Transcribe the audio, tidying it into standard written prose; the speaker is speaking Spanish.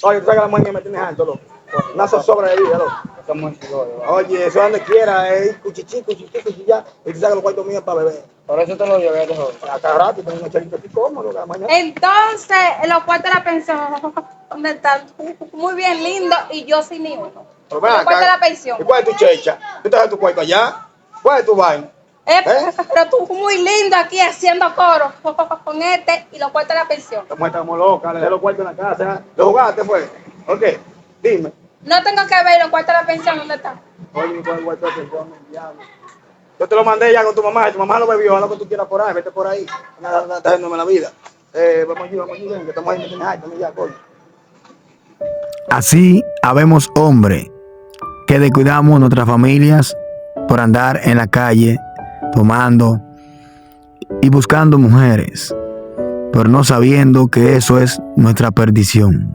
Oye, tú sabes que la mujer me tiene alto, loco. Una zozobra de vida, loco. Oye, eso donde quiera, cuchichí, ya. Y tú sabes que los cuartos míos para beber. Por eso te lo llevé, de joven. A cada rato, tengo unos chelitos aquí cómodos, la mañana. Entonces, en los cuartos de la pensión, ¿dónde están? Muy bien lindo y yo sin ni uno. Pero ven Los cuartos de acá. la pensión. ¿Y cuál es tu checha? ¿Tú estás en tu cuarto allá? ¿Cuál es tu vaina? Pero tú muy lindo aquí haciendo coro con este y los cuartos de la pensión. Estamos locas, le dejé los cuartos en la casa. ¿Lo jugaste, fue? Ok, dime. No tengo que ver los cuartos de la pensión, ¿dónde están? Oye, ¿cuál cuarto de pensión? Diablo. Yo te lo mandé ya con tu mamá lo bebió, haz lo que tú quieras por ahí, vete por ahí. Estás haciéndome la vida. Vamos allí, ven, que estamos ahí, me tienes alto, ya, coño. Así habemos hombres que descuidamos nuestras familias por andar en la calle tomando y buscando mujeres, pero no sabiendo que eso es nuestra perdición.